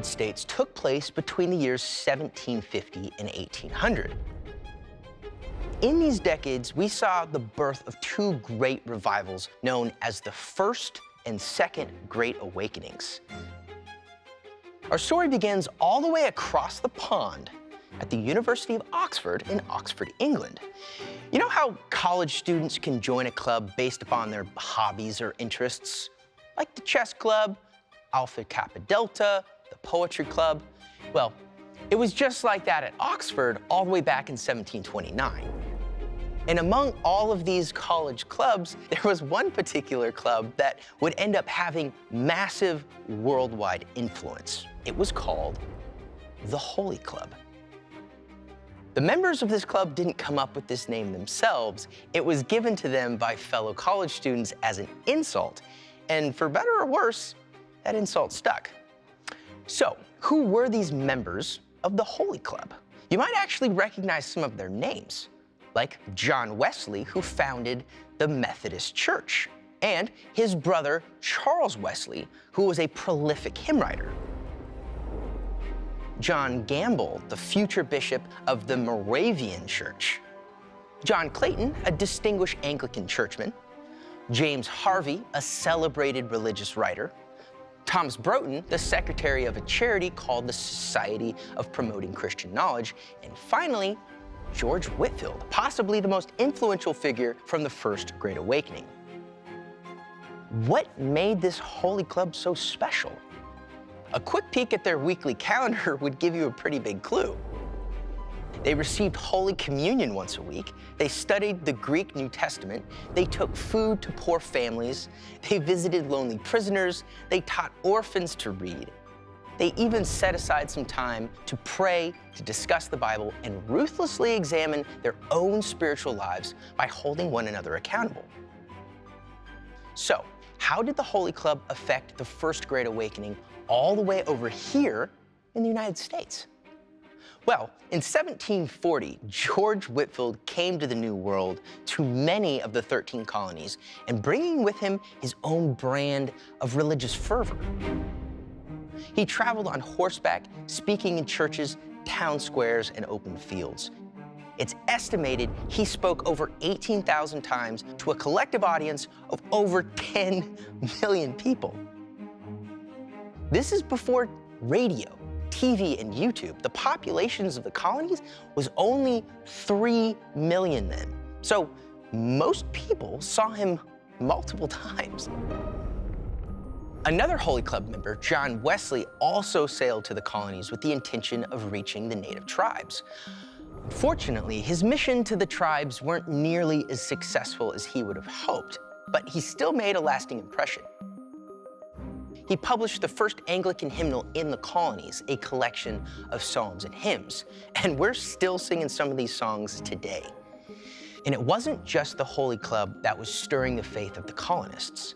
United States took place between the years 1750 and 1800. In these decades, we saw the birth of two great revivals known as the First and Second Great Awakenings. Our story begins all the way across the pond at the University of Oxford in Oxford, England. You know how college students can join a club based upon their hobbies or interests? Like the chess club, Alpha Kappa Delta, the poetry club. Well, it was just like that at Oxford all the way back in 1729. And among all of these college clubs, there was one particular club that would end up having massive worldwide influence. It was called the Holy Club. The members of this club didn't come up with this name themselves. It was given to them by fellow college students as an insult. And for better or worse, that insult stuck. So, who were these members of the Holy Club? You might actually recognize some of their names, like John Wesley, who founded the Methodist Church, and his brother, Charles Wesley, who was a prolific hymn writer. John Gamble, the future bishop of the Moravian Church. John Clayton, a distinguished Anglican churchman. James Harvey, a celebrated religious writer. Thomas Broughton, the secretary of a charity called the Society of Promoting Christian Knowledge. And finally, George Whitefield, possibly the most influential figure from the First Great Awakening. What made this Holy Club so special? A quick peek at their weekly calendar would give you a pretty big clue. They received Holy Communion once a week, they studied the Greek New Testament, they took food to poor families, they visited lonely prisoners, they taught orphans to read. They even set aside some time to pray, to discuss the Bible, and ruthlessly examine their own spiritual lives by holding one another accountable. So, how did the Holy Club affect the First Great Awakening all the way over here in the United States? Well, in 1740, George Whitefield came to the New World to many of the 13 colonies and bringing with him his own brand of religious fervor. He traveled on horseback, speaking in churches, town squares, and open fields. It's estimated he spoke over 18,000 times to a collective audience of over 10 million people. This is before radio, TV, and YouTube. The populations of the colonies was only 3 million then. So most people saw him multiple times. Another Holy Club member, John Wesley, also sailed to the colonies with the intention of reaching the native tribes. Unfortunately, his mission to the tribes weren't nearly as successful as he would have hoped, but he still made a lasting impression. He published the first Anglican hymnal in the colonies, a collection of psalms and hymns, and we're still singing some of these songs today. And it wasn't just the Holy Club that was stirring the faith of the colonists.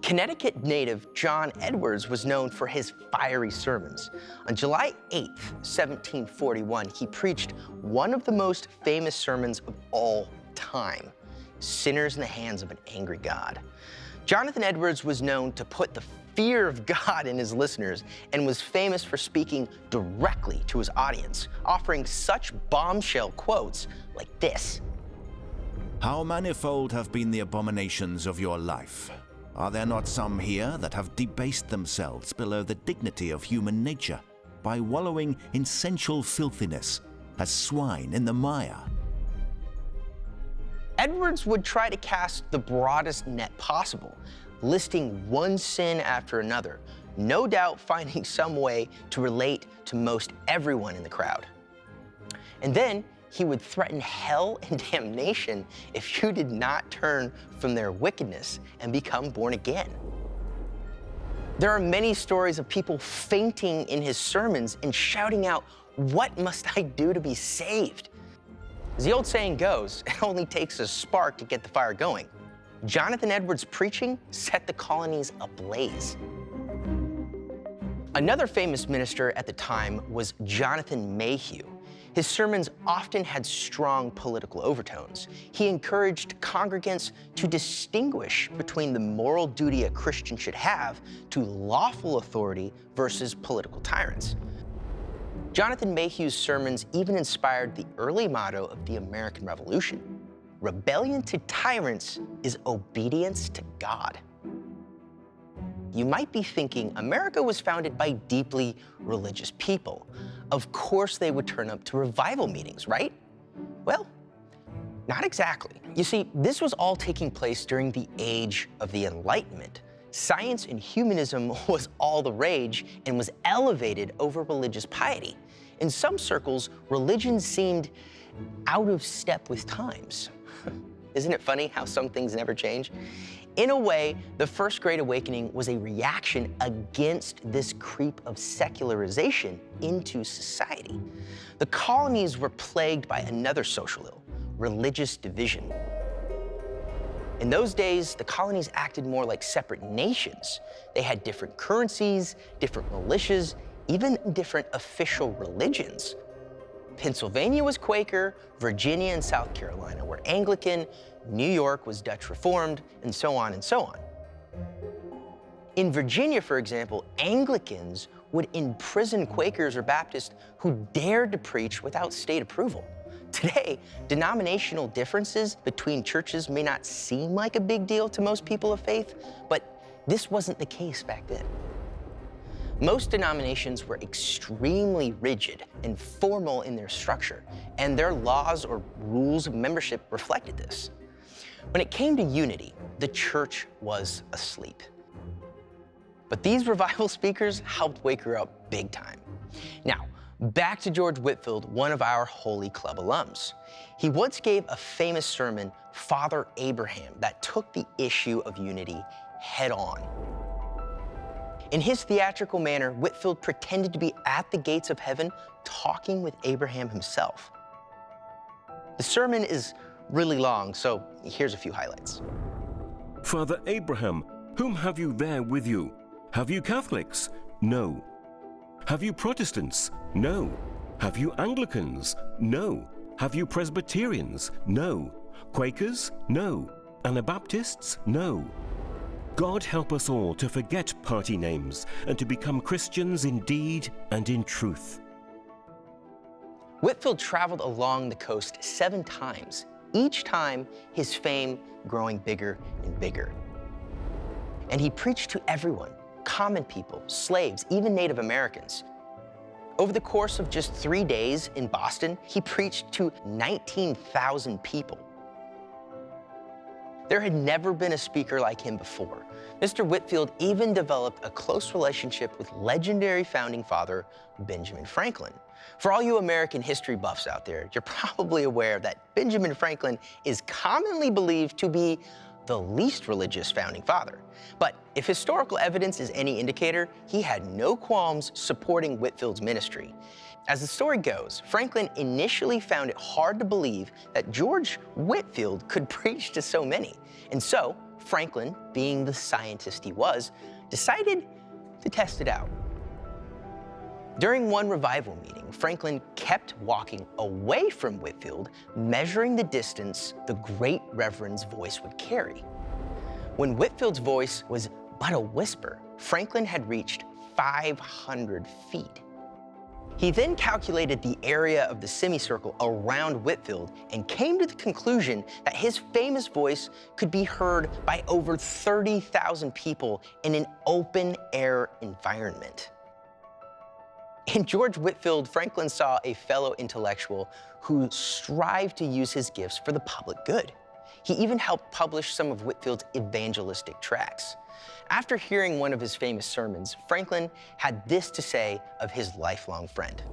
Connecticut native John Edwards was known for his fiery sermons. On July 8th, 1741, he preached one of the most famous sermons of all time, Sinners in the Hands of an Angry God. Jonathan Edwards was known to put the fear of God in his listeners and was famous for speaking directly to his audience, offering such bombshell quotes like this. How manifold have been the abominations of your life? Are there not some here that have debased themselves below the dignity of human nature by wallowing in sensual filthiness as swine in the mire? Edwards would try to cast the broadest net possible, listing one sin after another, no doubt finding some way to relate to most everyone in the crowd. And then he would threaten hell and damnation if you did not turn from their wickedness and become born again. There are many stories of people fainting in his sermons and shouting out, "What must I do to be saved?" As the old saying goes, it only takes a spark to get the fire going. Jonathan Edwards' preaching set the colonies ablaze. Another famous minister at the time was Jonathan Mayhew. His sermons often had strong political overtones. He encouraged congregants to distinguish between the moral duty a Christian should have to lawful authority versus political tyrants. Jonathan Mayhew's sermons even inspired the early motto of the American Revolution: "Rebellion to tyrants is obedience to God." You might be thinking America was founded by deeply religious people. Of course they would turn up to revival meetings, right? Well, not exactly. You see, this was all taking place during the age of the Enlightenment. Science and humanism was all the rage and was elevated over religious piety. In some circles, religion seemed out of step with times. Isn't it funny how some things never change? In a way, the First Great Awakening was a reaction against this creep of secularization into society. The colonies were plagued by another social ill: religious division. In those days, the colonies acted more like separate nations. They had different currencies, different militias, even different official religions. Pennsylvania was Quaker, Virginia and South Carolina were Anglican, New York was Dutch Reformed, and so on and so on. In Virginia, for example, Anglicans would imprison Quakers or Baptists who dared to preach without state approval. Today, denominational differences between churches may not seem like a big deal to most people of faith, but this wasn't the case back then. Most denominations were extremely rigid and formal in their structure, and their laws or rules of membership reflected this. When it came to unity, the church was asleep. But these revival speakers helped wake her up big time. Now, back to George Whitefield, one of our Holy Club alums. He once gave a famous sermon, Father Abraham, that took the issue of unity head on. In his theatrical manner, Whitefield pretended to be at the gates of heaven talking with Abraham himself. The sermon is really long, so here's a few highlights. Father Abraham, whom have you there with you? Have you Catholics? No. Have you Protestants? No. Have you Anglicans? No. Have you Presbyterians? No. Quakers? No. Anabaptists? No. God help us all to forget party names and to become Christians in deed and in truth. Whitefield traveled along the coast 7 times, each time his fame growing bigger and bigger. And he preached to everyone: common people, slaves, even Native Americans. Over the course of just 3 days in Boston, he preached to 19,000 people. There had never been a speaker like him before. Mr. Whitefield even developed a close relationship with legendary founding father Benjamin Franklin. For all you American history buffs out there, you're probably aware that Benjamin Franklin is commonly believed to be the least religious founding father. But if historical evidence is any indicator, he had no qualms supporting Whitefield's ministry. As the story goes, Franklin initially found it hard to believe that George Whitefield could preach to so many. And so, Franklin, being the scientist he was, decided to test it out. During one revival meeting, Franklin kept walking away from Whitefield, measuring the distance the great reverend's voice would carry. When Whitefield's voice was but a whisper, Franklin had reached 500 feet. He then calculated the area of the semicircle around Whitefield and came to the conclusion that his famous voice could be heard by over 30,000 people in an open-air environment. In George Whitefield, Franklin saw a fellow intellectual who strived to use his gifts for the public good. He even helped publish some of Whitefield's evangelistic tracts. After hearing one of his famous sermons, Franklin had this to say of his lifelong friend.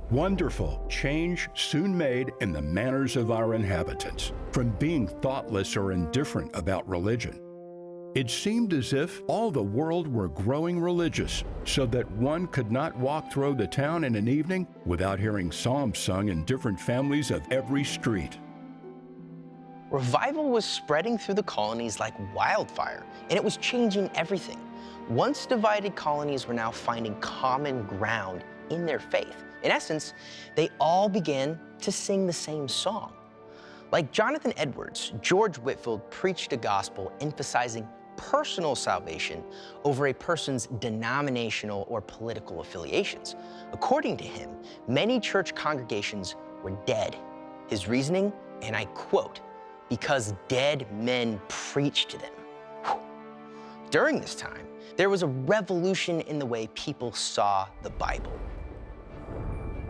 Wonderful change soon made in the manners of our inhabitants, from being thoughtless or indifferent about religion. It seemed as if all the world were growing religious, so that one could not walk through the town in an evening without hearing psalms sung in different families of every street. Revival was spreading through the colonies like wildfire, and it was changing everything. Once divided colonies were now finding common ground in their faith. In essence, they all began to sing the same song. Like Jonathan Edwards, George Whitefield preached a gospel emphasizing personal salvation over a person's denominational or political affiliations. According to him, many church congregations were dead. His reasoning, and I quote, "because dead men preach to them." Whew. During this time, there was a revolution in the way people saw the Bible.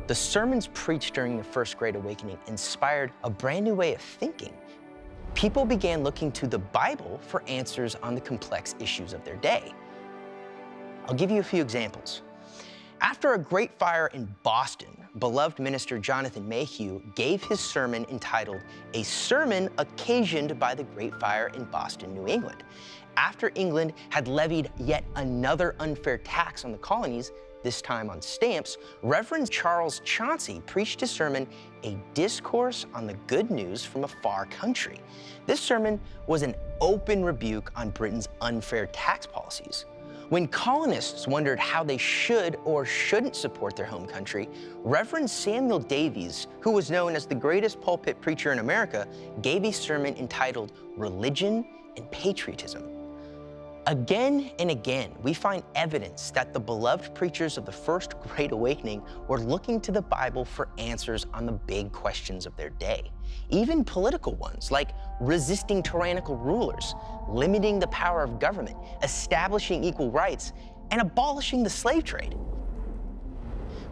The sermons preached during the First Great Awakening inspired a brand new way of thinking. People began looking to the Bible for answers on the complex issues of their day. I'll give you a few examples. After a great fire in Boston, beloved minister Jonathan Mayhew gave his sermon entitled "A Sermon Occasioned by the Great Fire in Boston, New England." After England had levied yet another unfair tax on the colonies, this time on stamps, Reverend Charles Chauncey preached his sermon, "A Discourse on the Good News from a Far Country." This sermon was an open rebuke on Britain's unfair tax policies. When colonists wondered how they should or shouldn't support their home country, Reverend Samuel Davies, who was known as the greatest pulpit preacher in America, gave a sermon entitled "Religion and Patriotism." Again and again, we find evidence that the beloved preachers of the First Great Awakening were looking to the Bible for answers on the big questions of their day, even political ones like resisting tyrannical rulers, limiting the power of government, establishing equal rights, and abolishing the slave trade.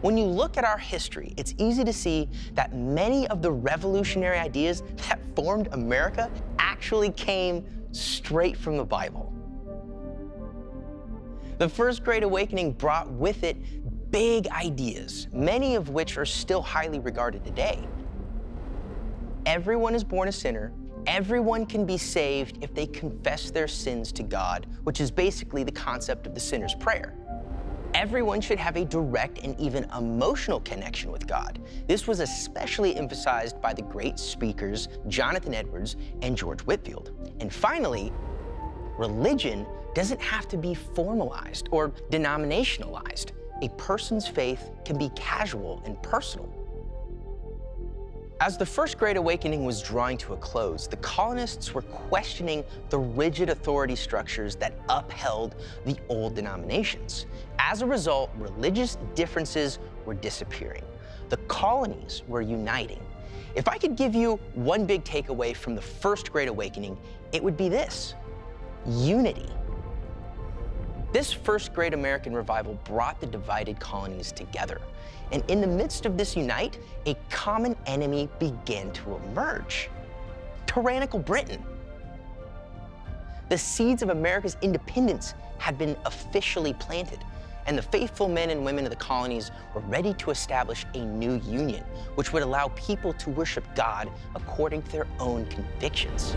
When you look at our history, it's easy to see that many of the revolutionary ideas that formed America actually came straight from the Bible. The First Great Awakening brought with it big ideas, many of which are still highly regarded today. Everyone is born a sinner. Everyone can be saved if they confess their sins to God, which is basically the concept of the sinner's prayer. Everyone should have a direct and even emotional connection with God. This was especially emphasized by the great speakers Jonathan Edwards and George Whitefield. And finally, religion doesn't have to be formalized or denominationalized. A person's faith can be casual and personal. As the First Great Awakening was drawing to a close, the colonists were questioning the rigid authority structures that upheld the old denominations. As a result, religious differences were disappearing. The colonies were uniting. If I could give you one big takeaway from the First Great Awakening, it would be this: unity. This First Great American Revival brought the divided colonies together. And in the midst of this unite, a common enemy began to emerge: tyrannical Britain. The seeds of America's independence had been officially planted, and the faithful men and women of the colonies were ready to establish a new union, which would allow people to worship God according to their own convictions.